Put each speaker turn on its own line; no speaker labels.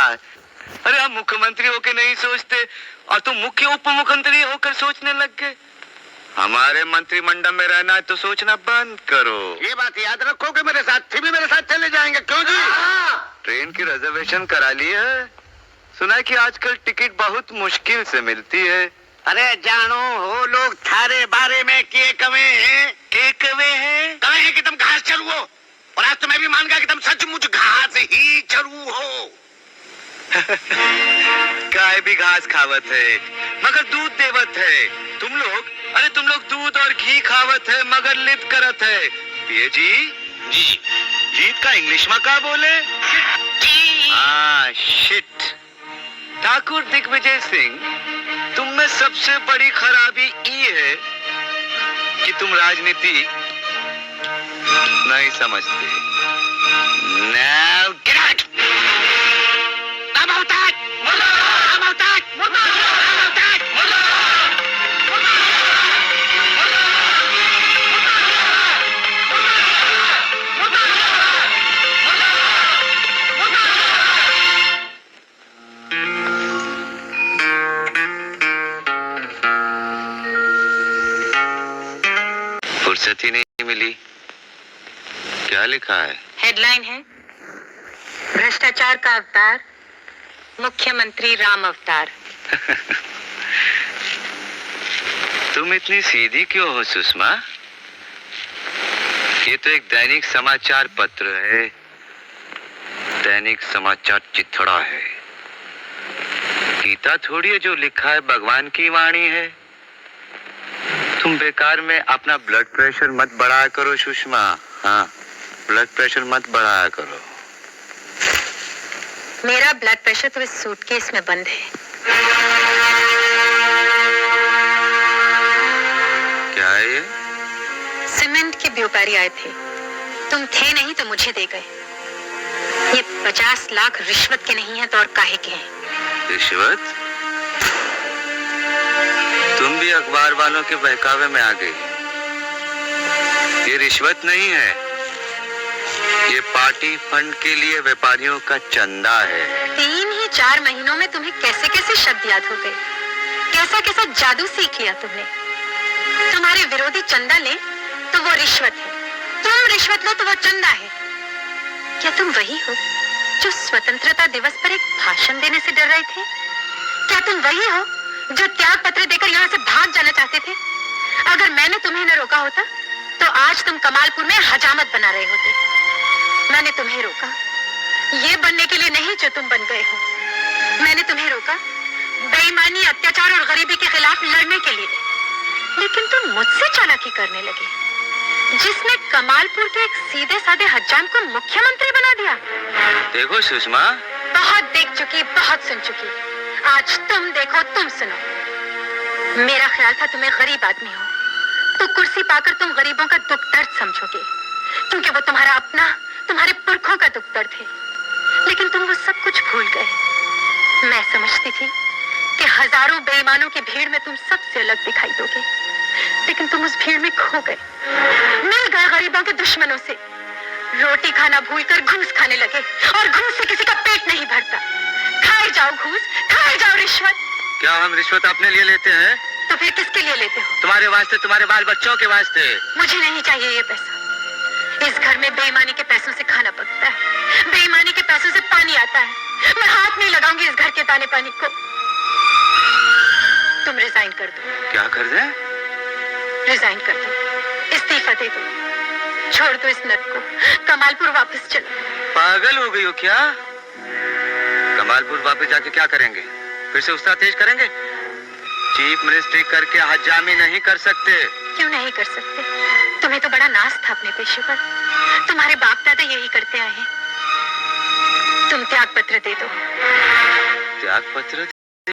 है। अरे हम मुख्यमंत्री होके नहीं सोचते और तुम मुख्य उप मुख्यमंत्री होकर सोचने लग गए। हमारे मंत्रिमंडल में रहना है तो सोचना बंद करो।
ये बात याद रखो कि मेरे साथ भी मेरे साथ चले जाएंगे। क्यों जी?
ट्रेन की रिजर्वेशन करा ली है? सुना है कि आजकल टिकट बहुत मुश्किल से मिलती है।
अरे जानो हो लोग थारे बारे में के कवे हैं कवे हैं कि तुम घास चरू हो, और आज तो मैं भी मान गया कि तुम सचमुच घास ही चरू हो।
गाय भी घास खावत है मगर दूध देवत है। तुम लोग दूध और घी खावत है मगर लिद करत है। ये जी जीत का इंग्लिश में क्या बोले? शिट। ठाकुर दिग्विजय सिंह, तुम में सबसे बड़ी खराबी ये है कि तुम राजनीति नहीं समझते। Now get out! फुर्सत ही नहीं मिली। क्या लिखा है?
हेडलाइन है भ्रष्टाचार का अवतार, मुख्यमंत्री राम अवतार।
तुम इतनी सीधी क्यों हो सुषमा? ये तो एक दैनिक समाचार पत्र है, दैनिक समाचार चिथड़ा है। गीता थोड़ी है जो लिखा है भगवान की वाणी है। तुम बेकार में अपना ब्लड प्रेशर मत बढ़ाया करो सुषमा। हाँ, ब्लड प्रेशर मत बढ़ाया करो।
मेरा ब्लड प्रेशर तो इस सूटकेस में बंद है।
क्या है ये?
सीमेंट के व्यापारी आए थे, तुम थे नहीं तो मुझे दे गए। ये 50 लाख रिश्वत के नहीं है तो और काहे के हैं?
रिश्वत? तुम भी अखबार वालों के बहकावे में आ गई। ये रिश्वत नहीं है, ये पार्टी फंड के लिए व्यापारियों का चंदा है।
3 ही 4 महीनों में तुम्हें कैसे कैसे शब्द याद हो गए, कैसा कैसा जादू सीख लिया तुमने। तुम्हारे विरोधी चंदा ले तो वो रिश्वत है, तुम रिश्वत लो तो वो चंदा है। क्या तुम वही हो जो स्वतंत्रता दिवस पर एक भाषण देने से डर रहे थे? क्या तुम वही हो जो त्याग पत्र देकर यहाँ से भाग जाना चाहते थे? अगर मैंने तुम्हें न रोका होता तो आज तुम कमालपुर में हजामत बना रहे होते। मैंने तुम्हें रोका ये बनने के लिए नहीं जो तुम बन गए हो। मैंने तुम्हें रोका बेईमानी, अत्याचार और गरीबी के खिलाफ लड़ने के लिए, लेकिन तुम मुझसे चालाकी करने लगे, जिसने कमालपुर के एक सीधे साधे हज्जाम को मुख्यमंत्री बना दिया।
देखो सुषमा,
बहुत देख चुकी, बहुत सुन चुकी। आज तुम देखो, तुम सुनो। मेरा ख्याल था तुम्हें गरीब आदमी हो तो कुर्सी पाकर तुम गरीबों का दुख दर्द समझोगे, क्योंकि वो तुम्हारा अपना, तुम्हारे पुरखों का दुख दर्द है। लेकिन तुम वो सब कुछ भूल गए। मैं समझती थी कि हजारों बेईमानों की भीड़ में तुम सबसे अलग दिखाई दोगे, लेकिन तुम उस भीड़ में खो गए, मिल गए गरीबों के दुश्मनों से। रोटी खाना भूलकर घूस खाने लगे, और घूस से किसी का पेट नहीं भरता। खाए जाओ घूस, खाए जाओ रिश्वत।
क्या हम रिश्वत अपने लिए लेते हैं?
तो फिर किसके लिए लेते हो?
तुम्हारे वास्ते, तुम्हारे बाल बच्चों के वास्ते।
मुझे नहीं चाहिए ये पैसा। इस घर में बेईमानी के पैसों से खाना पकता है, बेईमानी के पैसों से पानी आता है। मैं हाथ नहीं लगाऊंगी इस घर के दाने पानी को। तुम रिजाइन कर दो।
क्या कर दे?
रिजाइन कर दो, इस्तीफा दे दो, छोड़ दो इस नर्क को, कमालपुर वापस चलो।
पागल हो गई हो क्या? कमालपुर वापस जाके क्या करेंगे? फिर से उस्ताद तेज करेंगे? चीफ मिनिस्ट्री करके हजामी नहीं कर सकते।
क्यों नहीं कर सकते? तुम्हें तो बड़ा नाज था अपने पेशे पर। तुम्हारे बाप दादा यही करते आए हैं। तुम त्याग पत्र दे दो।
त्याग पत्र?